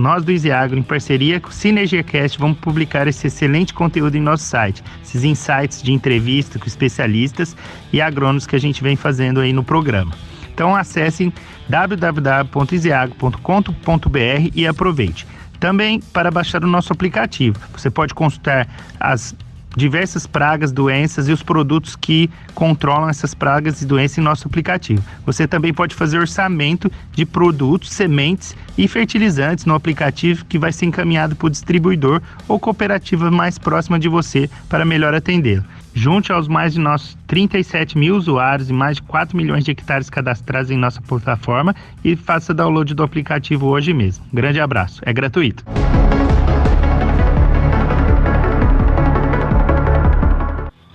nós do Easy Agro, em parceria com o SynergiaCast, vamos publicar esse excelente conteúdo em nosso site. Esses insights de entrevista com especialistas e agrônomos que a gente vem fazendo aí no programa. Então acessem www.easyagro.com.br e aproveite. Também para baixar o nosso aplicativo. Você pode consultar as diversas pragas, doenças e os produtos que controlam essas pragas e doenças em nosso aplicativo. Você também pode fazer orçamento de produtos, sementes e fertilizantes no aplicativo que vai ser encaminhado para o distribuidor ou cooperativa mais próxima de você para melhor atendê-lo. Junte aos mais de nossos 37 mil usuários e mais de 4 milhões de hectares cadastrados em nossa plataforma e faça download do aplicativo hoje mesmo. Grande abraço, é gratuito.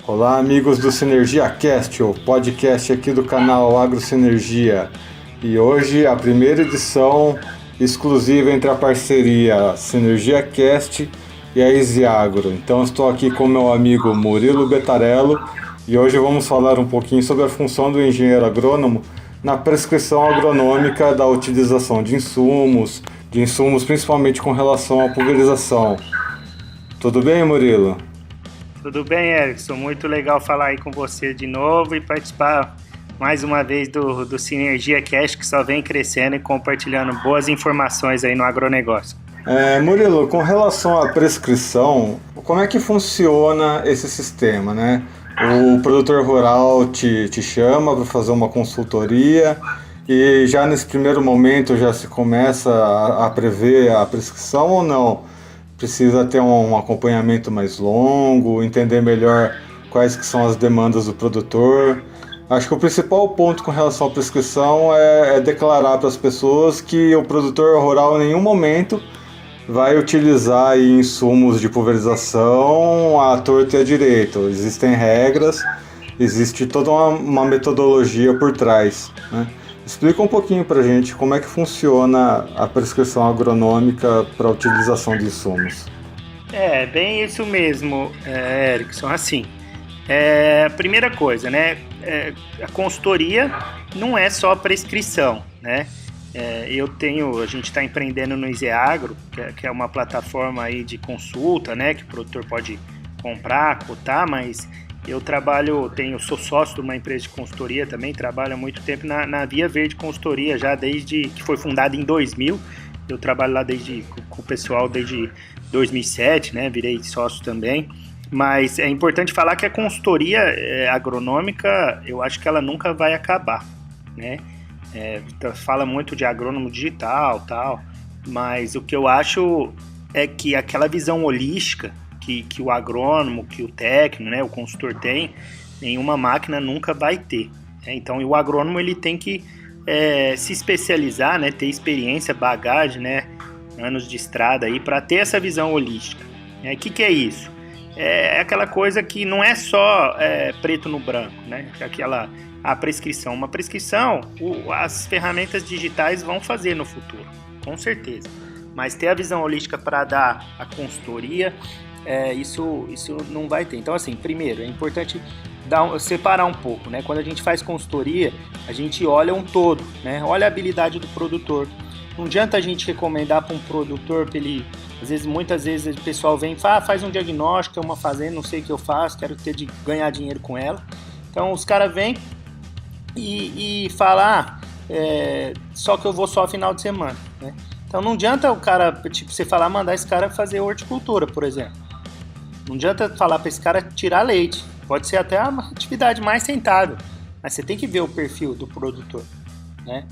Olá, amigos do SynergiaCast, o podcast aqui do canal AgroSynergia. E hoje a primeira edição exclusiva entre a parceria SynergiaCast e a Easy Agro. Então estou aqui com meu amigo Murilo Betarello e hoje vamos falar um pouquinho sobre a função do engenheiro agrônomo na prescrição agronômica da utilização de insumos principalmente com relação à pulverização. Tudo bem, Murilo? Tudo bem, Erickson? Muito legal falar aí com você de novo e participar mais uma vez do SynergiaCast, que só vem crescendo e compartilhando boas informações aí no agronegócio. Murilo, com relação à prescrição, como é que funciona esse sistema, né? O produtor rural te chama para fazer uma consultoria e já nesse primeiro momento já se começa a prever a prescrição ou não? Precisa ter um acompanhamento mais longo, entender melhor quais que são as demandas do produtor. Acho que o principal ponto com relação à prescrição é declarar para as pessoas que o produtor rural em nenhum momento vai utilizar aí insumos de pulverização à torta e à direita. Existem regras, existe toda uma metodologia por trás, né? Explica um pouquinho para a gente como é que funciona a prescrição agronômica para a utilização de insumos. Bem isso mesmo, Erickson. Assim, primeira coisa, né? A consultoria não é só prescrição, né? A gente está empreendendo no Easy Agro, que é uma plataforma aí de consulta, né? Que o produtor pode comprar, cotar, mas sou sócio de uma empresa de consultoria também, trabalho há muito tempo na Via Verde Consultoria, já desde que foi fundada em 2000, eu trabalho lá com o pessoal desde 2007, né, virei sócio também, mas é importante falar que a consultoria agronômica, eu acho que ela nunca vai acabar, né, fala muito de agrônomo digital, tal, mas o que eu acho é que aquela visão holística que o agrônomo, que o técnico, né, o consultor tem, nenhuma máquina nunca vai ter. Então, o agrônomo ele tem que se especializar, né, ter experiência, bagagem, né, anos de estrada aí para ter essa visão holística. O que é isso? É aquela coisa que não é só preto no branco, né? A prescrição. Uma prescrição, as ferramentas digitais vão fazer no futuro, com certeza. Mas ter a visão holística para dar a consultoria, isso não vai ter. Então, assim, primeiro, é importante separar um pouco, né? Quando a gente faz consultoria, a gente olha um todo, né? Olha a habilidade do produtor. Não adianta a gente recomendar para um produtor para ele... Muitas vezes o pessoal vem e fala, faz um diagnóstico, é uma fazenda, não sei o que eu faço, quero ganhar dinheiro com ela. Então, os caras vêm e falam, só que eu vou só final de semana, né? Então, não adianta o cara, você falar, mandar esse cara fazer horticultura, por exemplo. Não adianta falar para esse cara tirar leite. Pode ser até uma atividade mais rentável, mas você tem que ver o perfil do produtor, né?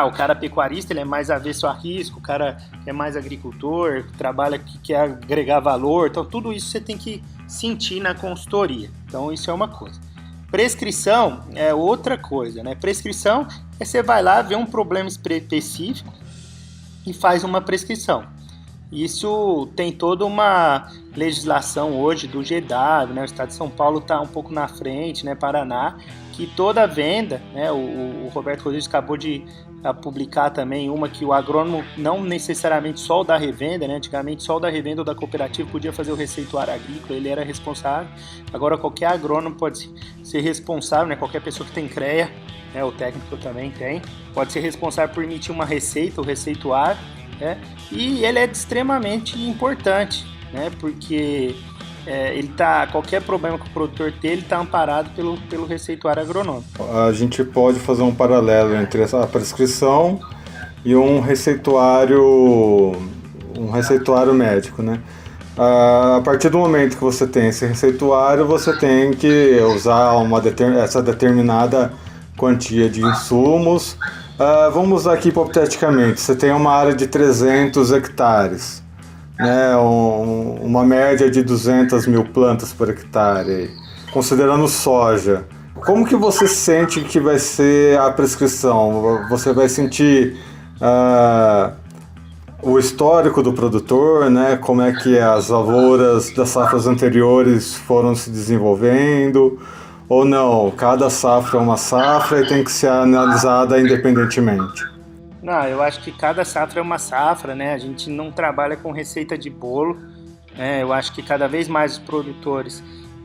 O cara pecuarista, ele é mais avesso a risco, o cara é mais agricultor, trabalha que quer agregar valor. Então, tudo isso você tem que sentir na consultoria. Então, isso é uma coisa. Prescrição é outra coisa, né? Prescrição é você vai lá, ver um problema específico e faz uma prescrição. Isso tem toda uma legislação hoje do GW, né? O estado de São Paulo está um pouco na frente, né? Paraná, que toda venda, né? O Roberto Rodrigues acabou de publicar também uma que o agrônomo, não necessariamente só o da revenda, né? Antigamente só o da revenda ou da cooperativa podia fazer o receituário agrícola, ele era responsável. Agora qualquer agrônomo pode ser responsável, né? Qualquer pessoa que tem CREA, né? O técnico também tem, pode ser responsável por emitir uma receita, o receituário, né? E ele é extremamente importante, né? Porque qualquer problema que o produtor tem, ele está amparado pelo receituário agronômico. A gente pode fazer um paralelo entre a prescrição e um receituário médico, né? A partir do momento que você tem esse receituário, você tem que usar essa determinada quantia de insumos. Vamos usar aqui hipoteticamente, você tem uma área de 300 hectares, né? Uma média de 200 mil plantas por hectare, considerando soja. Como que você sente que vai ser a prescrição? Você vai sentir o histórico do produtor, né? Como é que as lavouras das safras anteriores foram se desenvolvendo, ou não? Cada safra é uma safra e tem que ser analisada independentemente. Não, eu acho que cada safra é uma safra, né? A gente não trabalha com receita de bolo, né? Eu acho que cada vez mais os produtores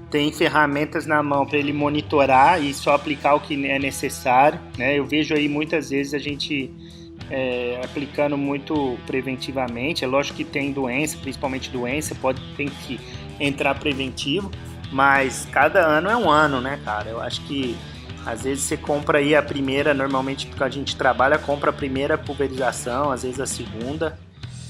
têm ferramentas na mão para ele monitorar e só aplicar o que é necessário, né? Eu vejo aí muitas vezes a gente aplicando muito preventivamente. É lógico que tem doença, principalmente doença, tem que entrar preventivo, mas cada ano é um ano, né, cara? Eu acho que às vezes você compra aí a primeira, normalmente porque a gente trabalha, compra a primeira pulverização, às vezes a segunda,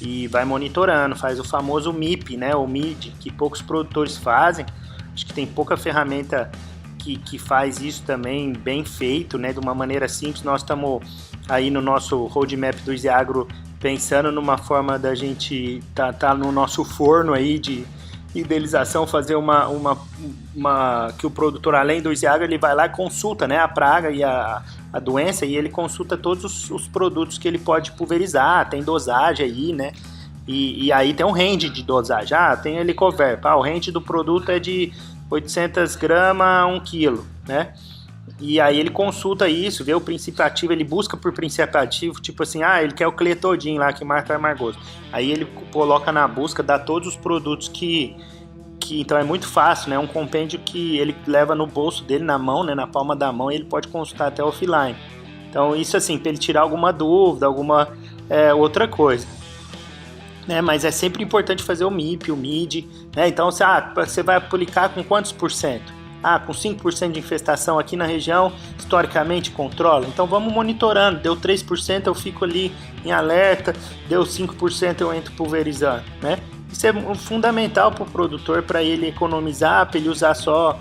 e vai monitorando, faz o famoso MIP, né, o MID, que poucos produtores fazem. Acho que tem pouca ferramenta que faz isso também bem feito, né, de uma maneira simples. Nós estamos aí no nosso roadmap do Easy Agro pensando numa forma da gente tá no nosso forno aí de idealização, fazer uma que o produtor, além do Easy Agro, ele vai lá e consulta, né, a praga e a doença, e ele consulta todos os produtos que ele pode pulverizar, tem dosagem aí, né, e aí tem um range de dosagem. Tem Helicoverpa, o range do produto é de 800 gramas a 1 quilo, né? E aí ele consulta isso, vê o princípio ativo, ele busca por princípio ativo, tipo assim, ele quer o cletodin lá, que marca o amargoso. Aí ele coloca na busca, dá todos os produtos que então é muito fácil, né? Um compêndio que ele leva no bolso dele, na mão, né? Na palma da mão, e ele pode consultar até offline. Então isso assim, para ele tirar alguma dúvida, alguma outra coisa. Né, mas é sempre importante fazer o MIP, o MID, né? Então você vai aplicar com quantos por cento? Com 5% de infestação aqui na região, historicamente controla. Então vamos monitorando, deu 3% eu fico ali em alerta, deu 5% eu entro pulverizando, né? Isso é fundamental para o produtor, para ele economizar, para ele usar só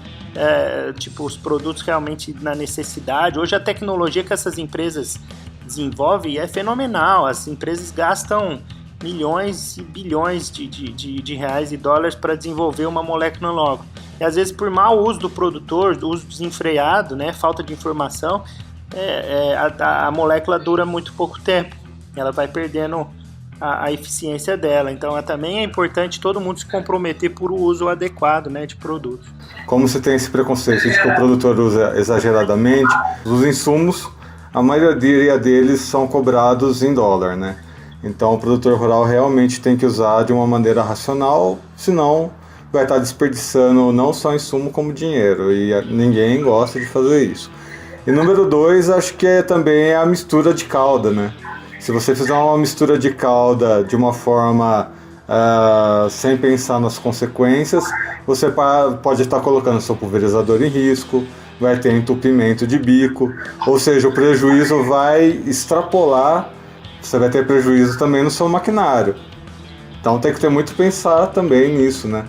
os produtos realmente na necessidade. Hoje a tecnologia que essas empresas desenvolvem é fenomenal, as empresas gastam milhões e bilhões de reais e dólares para desenvolver uma molécula logo. E às vezes por mau uso do produtor, uso desenfreado, né, falta de informação, a molécula dura muito pouco tempo. Ela vai perdendo a eficiência dela. Então também é importante todo mundo se comprometer por o uso adequado, né, de produtos. Como você tem esse preconceito de que o produtor usa exageradamente, os insumos, a maioria deles são cobrados em dólar, né? Então o produtor rural realmente tem que usar de uma maneira racional, senão vai estar desperdiçando não só insumo como dinheiro, e ninguém gosta de fazer isso. E número 2, acho que também a mistura de calda, né? Se você fizer uma mistura de calda de uma forma sem pensar nas consequências, você pode estar colocando seu pulverizador em risco, vai ter entupimento de bico, ou seja, o prejuízo vai extrapolar. Você vai ter prejuízo também no seu maquinário. Então tem que ter muito pensar também nisso, né?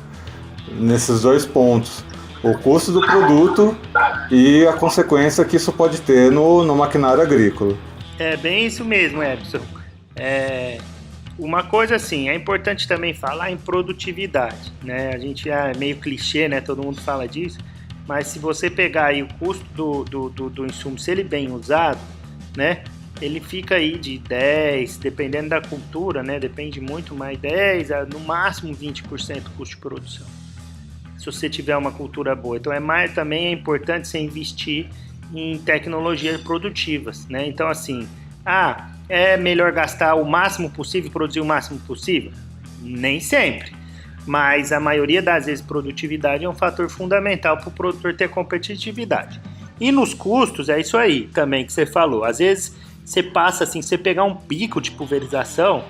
Nesses dois pontos. O custo do produto e a consequência que isso pode ter no maquinário agrícola. É bem isso mesmo, Edson. Uma coisa assim, é importante também falar em produtividade, né? A gente é meio clichê, né? Todo mundo fala disso. Mas se você pegar aí o custo do insumo, se ele bem usado, né? Ele fica aí de 10, dependendo da cultura, né? Depende muito, mas 10 a no máximo 20% do custo de produção, se você tiver uma cultura boa. Então também é importante você investir em tecnologias produtivas, né? Então assim, é melhor gastar o máximo possível e produzir o máximo possível? Nem sempre, mas a maioria das vezes produtividade é um fator fundamental para o produtor ter competitividade. E nos custos é isso aí também que você falou. Às vezes você passa assim, você pegar um pico de pulverização,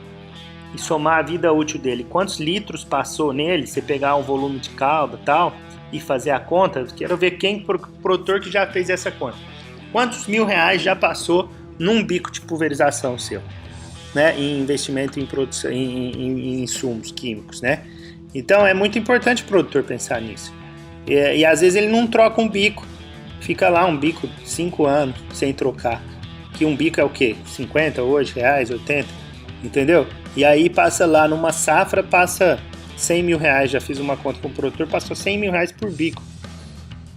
e somar a vida útil dele, quantos litros passou nele, você pegar o volume de calda e tal, e fazer a conta, quero ver quem produtor que já fez essa conta. Quantos R$1.000 já passou num bico de pulverização seu, né? Em investimento em produção, em insumos químicos, né? Então é muito importante o produtor pensar nisso. E às vezes ele não troca um bico, fica lá um bico 5 anos sem trocar. Que um bico é o quê? 50 hoje, reais, 80, entendeu? E aí passa lá numa safra, passa R$100.000, já fiz uma conta com o produtor, passou R$100.000 por bico,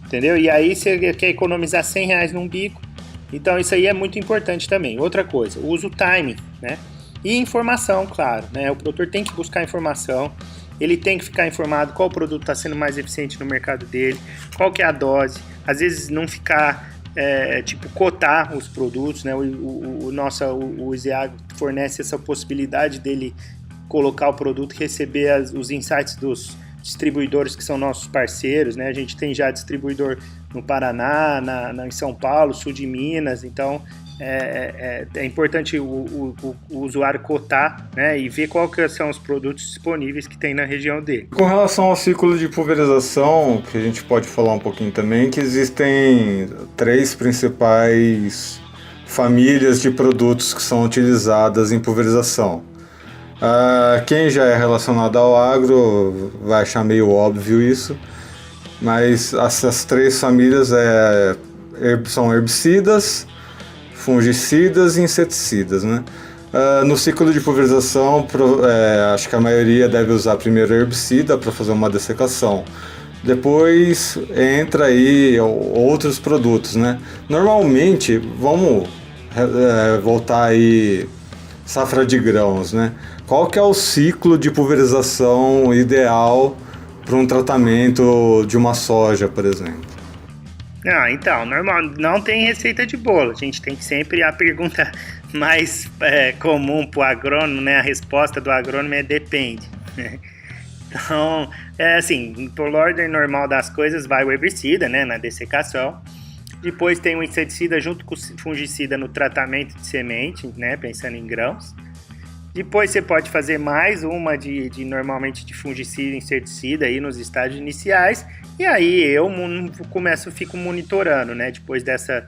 entendeu? E aí você quer economizar R$100 num bico, então isso aí é muito importante também. Outra coisa, usa o timing, né? E informação, claro, né? O produtor tem que buscar informação, ele tem que ficar informado qual produto está sendo mais eficiente no mercado dele, qual que é a dose, às vezes não ficar, cotar os produtos, né? O ISEAG fornece essa possibilidade dele colocar o produto e receber os insights dos distribuidores que são nossos parceiros, né? A gente tem já distribuidor no Paraná, em São Paulo, sul de Minas, então é importante o usuário cotar, né? E ver quais que são os produtos disponíveis que tem na região dele. Com relação ao ciclo de pulverização, que a gente pode falar um pouquinho também, que existem 3 principais famílias de produtos que são utilizadas em pulverização. Quem já é relacionado ao agro vai achar meio óbvio isso, mas essas 3 famílias são herbicidas, fungicidas e inseticidas, né? No ciclo de pulverização, acho que a maioria deve usar primeiro herbicida para fazer uma dessecação. Depois entra aí outros produtos, né? Normalmente, vamos voltar aí safra de grãos, né? Qual que é o ciclo de pulverização ideal para um tratamento de uma soja, por exemplo? Então, normal, não tem receita de bolo. A gente tem que sempre a pergunta mais comum para o agrônomo, né? A resposta do agrônomo é depende. Então, assim, por ordem normal das coisas, vai o herbicida, né? Na dessecação. Depois tem o inseticida junto com o fungicida no tratamento de semente, né? Pensando em grãos. Depois você pode fazer mais uma normalmente de fungicida e inseticida aí nos estágios iniciais. E aí eu fico monitorando, né? Depois dessa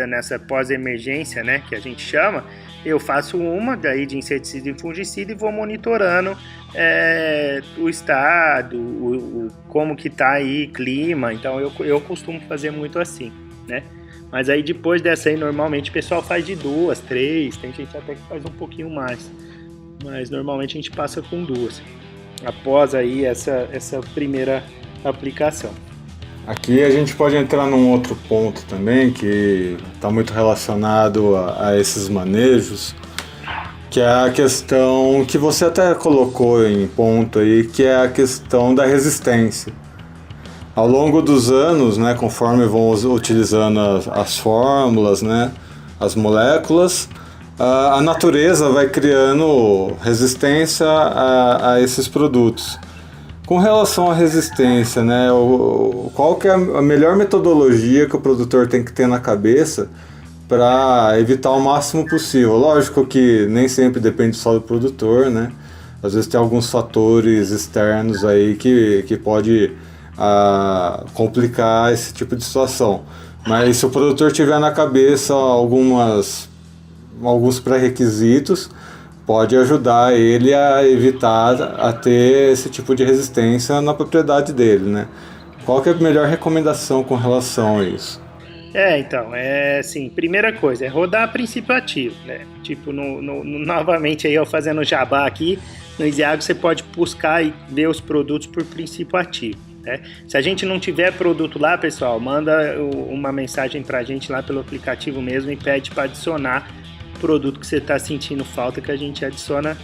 nessa pós-emergência, né? Que a gente chama, eu faço uma daí de inseticida e fungicida e vou monitorando o estado, como que tá aí, clima. Então eu costumo fazer muito assim, né? Mas aí depois dessa aí, normalmente o pessoal faz de 2, 3, tem gente até que faz um pouquinho mais. Mas normalmente a gente passa com 2, após aí essa primeira aplicação. Aqui a gente pode entrar num outro ponto também, que está muito relacionado a esses manejos, que é a questão que você até colocou em ponto aí, que é a questão da resistência. Ao longo dos anos, né, conforme vão utilizando as fórmulas, né, as moléculas, a natureza vai criando resistência a esses produtos. Com relação à resistência, né, qual que é a melhor metodologia que o produtor tem que ter na cabeça para evitar o máximo possível? Lógico que nem sempre depende só do produtor, né? Às vezes tem alguns fatores externos aí que pode complicar esse tipo de situação. Mas se o produtor tiver na cabeça alguns pré-requisitos, pode ajudar ele a evitar a ter esse tipo de resistência na propriedade dele, né? Qual que é a melhor recomendação com relação a isso? Então, assim, primeira coisa, é rodar princípio ativo, né? Tipo, novamente aí eu fazendo jabá aqui, no ISEAG você pode buscar e ver os produtos por princípio ativo, né? Se a gente não tiver produto lá, pessoal, manda uma mensagem pra gente lá pelo aplicativo mesmo e pede para adicionar o produto que você está sentindo falta, que a gente adiciona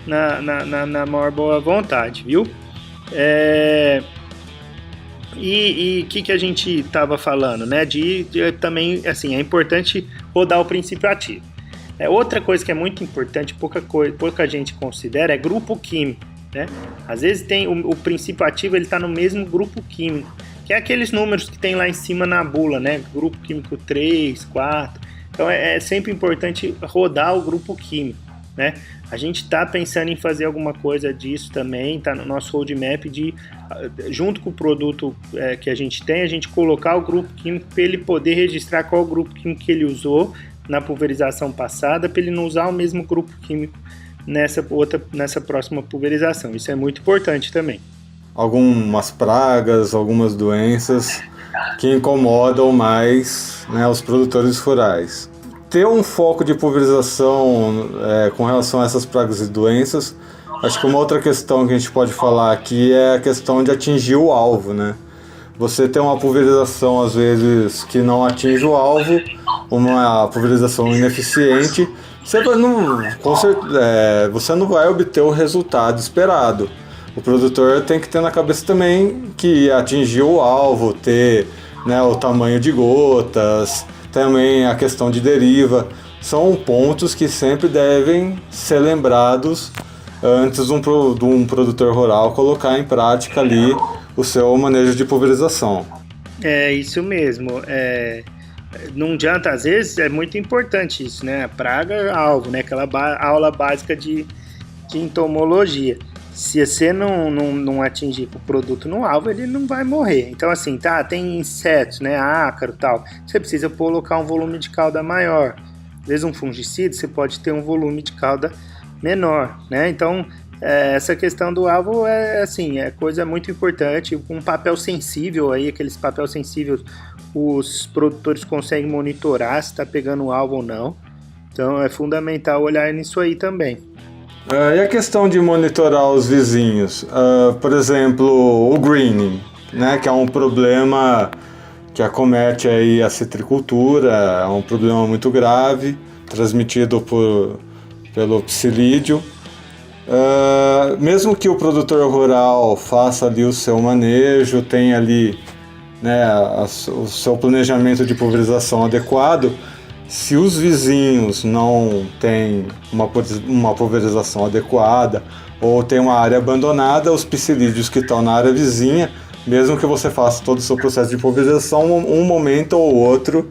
na maior boa vontade, viu? E o que a gente estava falando, né? Também, assim, é importante rodar o princípio ativo. Outra coisa que é muito importante, pouca gente considera, é grupo químico, né? Às vezes tem o princípio ativo, ele está no mesmo grupo químico, que é aqueles números que tem lá em cima na bula, né? Grupo químico 3, 4. Então é sempre importante rodar o grupo químico, né? A gente está pensando em fazer alguma coisa disso também, está no nosso roadmap de, junto com o produto que a gente tem, a gente colocar o grupo químico para ele poder registrar qual grupo químico que ele usou na pulverização passada, para ele não usar o mesmo grupo químico nessa próxima pulverização. Isso é muito importante também. Algumas pragas, algumas doenças que incomodam mais, né, os produtores rurais. Ter um foco de pulverização com relação a essas pragas e doenças, acho que uma outra questão que a gente pode falar aqui é a questão de atingir o alvo, né? Você tem uma pulverização, às vezes, que não atinge o alvo, uma pulverização ineficiente, você não vai obter o resultado esperado. O produtor tem que ter na cabeça também que atingir o alvo, ter, né, o tamanho de gotas, também a questão de deriva, são pontos que sempre devem ser lembrados antes de um produtor rural colocar em prática ali o seu manejo de pulverização. É isso mesmo. Não adianta, às vezes é muito importante isso, né? A praga-alvo, né? Aquela aula básica de entomologia. Se você não atingir o produto no alvo, ele não vai morrer. Então, assim, tem insetos, né, ácaro e tal. Você precisa colocar um volume de cauda maior. Às vezes, um fungicida, você pode ter um volume de cauda menor, né? Então, essa questão do alvo é coisa muito importante. Um papel sensível aí, aqueles papel sensíveis, os produtores conseguem monitorar se está pegando o alvo ou não. Então, é fundamental olhar nisso aí também. E a questão de monitorar os vizinhos? Por exemplo, o greening, né, que é um problema que acomete aí a citricultura, é um problema muito grave, transmitido pelo psilídeo. Mesmo que o produtor rural faça ali o seu manejo, tenha ali, né, o seu planejamento de pulverização adequado, se os vizinhos não têm uma pulverização adequada ou tem uma área abandonada, os psilídeos que estão na área vizinha, mesmo que você faça todo o seu processo de pulverização, um momento ou outro,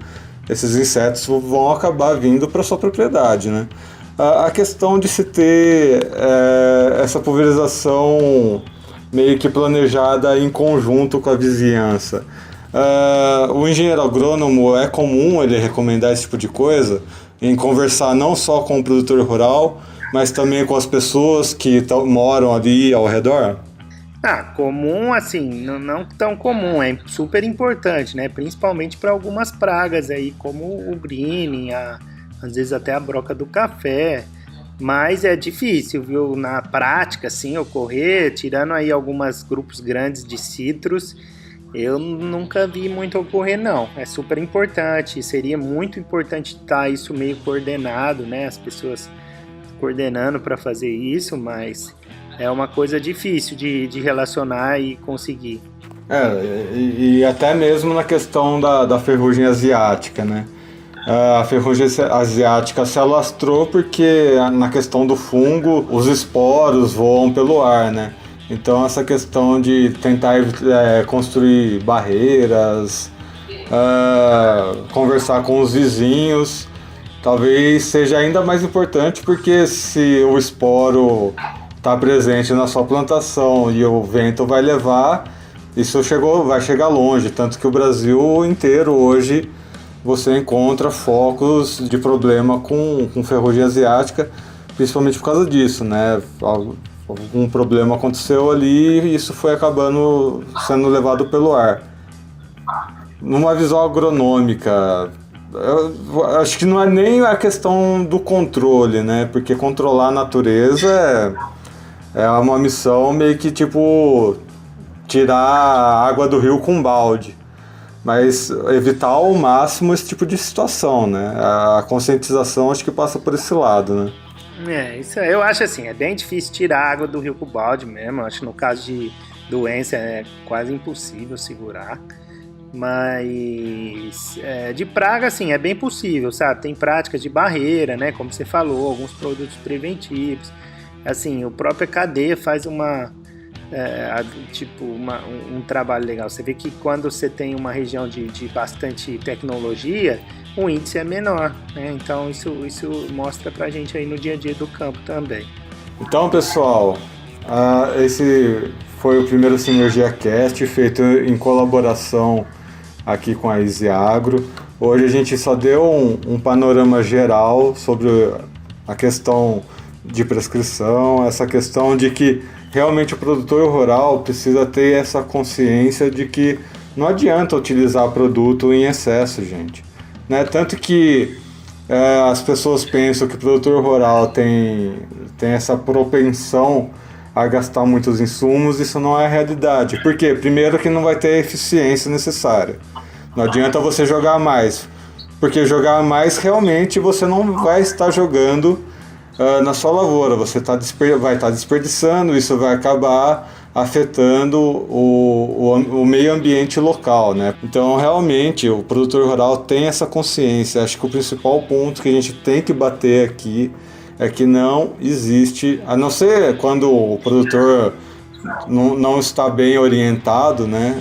esses insetos vão acabar vindo para sua propriedade, né? A questão de se ter essa pulverização meio que planejada em conjunto com a vizinhança. O engenheiro agrônomo, é comum ele recomendar esse tipo de coisa, em conversar não só com o produtor rural, mas também com as pessoas que moram ali ao redor? Comum, assim, não tão comum, é super importante, né? Principalmente para algumas pragas aí, como o greening, às vezes até a broca do café, mas é difícil, viu? Na prática, assim, ocorrer, tirando aí alguns grupos grandes de citros, eu nunca vi muito ocorrer, não. É super importante, seria muito importante estar isso meio coordenado, né? As pessoas coordenando para fazer isso, mas é uma coisa difícil de relacionar e conseguir. E até mesmo na questão da ferrugem asiática, né? A ferrugem asiática se alastrou porque na questão do fungo os esporos voam pelo ar, né? Então essa questão de tentar construir barreiras, conversar com os vizinhos, talvez seja ainda mais importante, porque se o esporo está presente na sua plantação e o vento vai levar, isso vai chegar longe, tanto que o Brasil inteiro hoje você encontra focos de problema com ferrugem asiática, principalmente por causa disso, né? Algum problema aconteceu ali e isso foi acabando sendo levado pelo ar. Numa visão agronômica, eu acho que não é nem a questão do controle, né? Porque controlar a natureza é uma missão meio que tipo tirar a água do rio com um balde. Mas evitar ao máximo esse tipo de situação, né? A conscientização acho que passa por esse lado, né? Isso eu acho assim, é bem difícil tirar a água do rio com balde mesmo. Acho que no caso de doença é quase impossível segurar. Mas de praga, assim, é bem possível, sabe? Tem práticas de barreira, né? Como você falou, alguns produtos preventivos. Assim, o próprio EKD faz um trabalho legal. Você vê que quando você tem uma região de bastante tecnologia, o índice é menor, né? Então isso mostra pra gente aí no dia a dia do campo também. Então, pessoal, esse foi o primeiro Sinergia Cast feito em colaboração aqui com a Easy Agro. Hoje a gente só deu um panorama geral sobre a questão de prescrição, essa questão de que realmente o produtor rural precisa ter essa consciência de que não adianta utilizar produto em excesso, gente. Né? Tanto que as pessoas pensam que o produtor rural tem essa propensão a gastar muitos insumos, isso não é a realidade. Por quê? Primeiro que não vai ter a eficiência necessária. Não adianta você jogar mais, porque jogar mais realmente você não vai estar jogando na sua lavoura, você vai estar desperdiçando, isso vai acabar afetando o meio ambiente local, né? Então, realmente, o produtor rural tem essa consciência. Acho que o principal ponto que a gente tem que bater aqui é que não existe, a não ser quando o produtor não está bem orientado, né?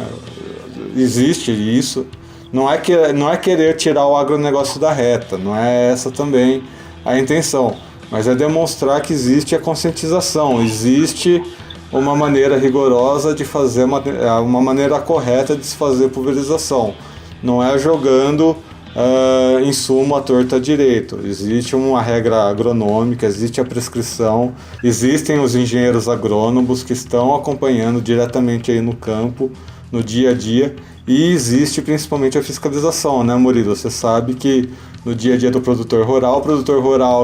Existe isso. Não é querer tirar o agronegócio da reta, não é essa também a intenção, mas é demonstrar que existe a conscientização, existe uma maneira rigorosa de fazer, uma maneira correta de se fazer pulverização. Não é jogando insumo à torta à direito. Existe uma regra agronômica, existe a prescrição, existem os engenheiros agrônomos que estão acompanhando diretamente aí no campo, no dia a dia, e existe principalmente a fiscalização, né, Murilo? Você sabe que no dia a dia do produtor rural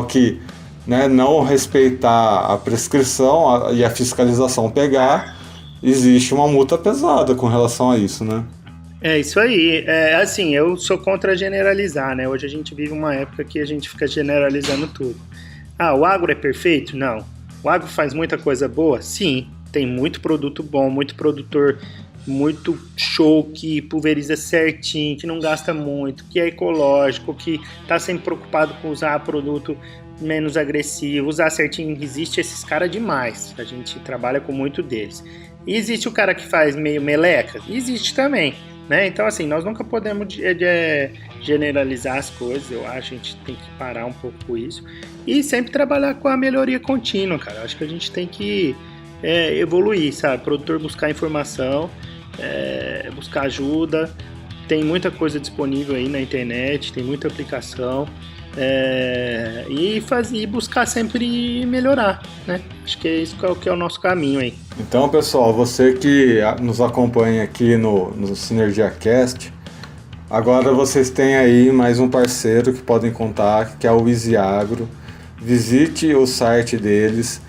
que, né, não respeitar a prescrição e a fiscalização pegar, existe uma multa pesada com relação a isso, né? É isso aí. Assim, eu sou contra generalizar, né? Hoje a gente vive uma época que a gente fica generalizando tudo. O agro é perfeito? Não. O agro faz muita coisa boa? Sim. Tem muito produto bom, muito produtor muito show, que pulveriza certinho, que não gasta muito, que é ecológico, que está sempre preocupado com usar produto menos agressivo, usar certinho. Existe esses caras demais, a gente trabalha com muito deles. E existe o cara que faz meio meleca? Existe também, né? Então, assim, nós nunca podemos generalizar as coisas, eu acho, a gente tem que parar um pouco com isso e sempre trabalhar com a melhoria contínua, cara. Eu acho que a gente tem que evoluir, sabe? O produtor buscar informação, buscar ajuda, tem muita coisa disponível aí na internet, tem muita aplicação, e buscar sempre melhorar, né? Acho que é isso que é o nosso caminho aí. Então, pessoal, você que nos acompanha aqui no Sinergia Cast, agora vocês têm aí mais um parceiro que podem contar, que é o Easy Agro. Visite o site deles,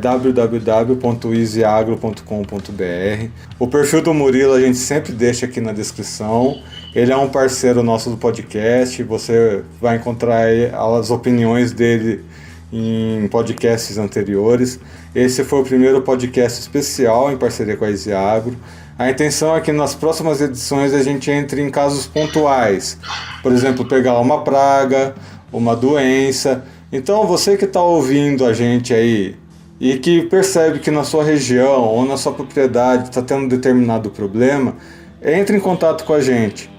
www.easyagro.com.br. O perfil do Murilo a gente sempre deixa aqui na descrição. Ele é um parceiro nosso do podcast. Você vai encontrar aí as opiniões dele em podcasts anteriores. Esse foi o primeiro podcast especial em parceria com a Easy Agro. A intenção é que nas próximas edições a gente entre em casos pontuais. Por exemplo, pegar uma praga, uma doença. Então, você que está ouvindo a gente aí e que percebe que na sua região ou na sua propriedade está tendo um determinado problema, entre em contato com a gente.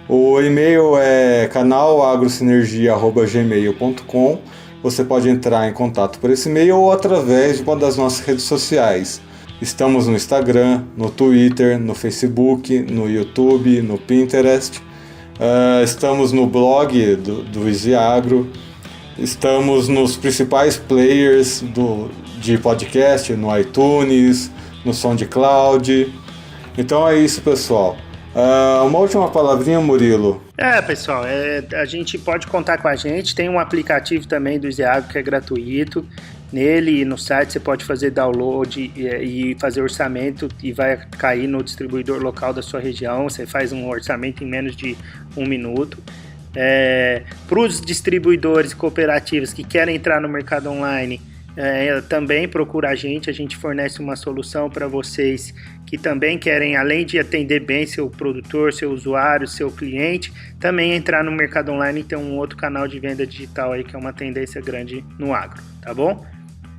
O e-mail é canalagrosinergia@gmail.com. Você pode entrar em contato por esse e-mail ou através de uma das nossas redes sociais. Estamos no Instagram, no Twitter, no Facebook, no YouTube, no Pinterest. Estamos no blog do Easy Agro. Estamos nos principais players de podcast, no iTunes, no SoundCloud. Então é isso, pessoal. Uma última palavrinha, Murilo. Pessoal, a gente pode contar com a gente. Tem um aplicativo também do Easy Agro que é gratuito. Nele, no site, você pode fazer download e fazer orçamento e vai cair no distribuidor local da sua região. Você faz um orçamento em menos de 1 minuto. Para os distribuidores e cooperativas que querem entrar no mercado online, também procura a gente fornece uma solução para vocês que também querem, além de atender bem seu produtor, seu usuário, seu cliente, também entrar no mercado online e ter um outro canal de venda digital aí que é uma tendência grande no agro, tá bom?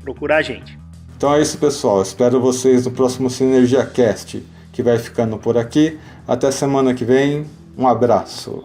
Procura a gente. Então é isso, pessoal. Espero vocês no próximo Sinergia Cast, que vai ficando por aqui. Até semana que vem. Um abraço.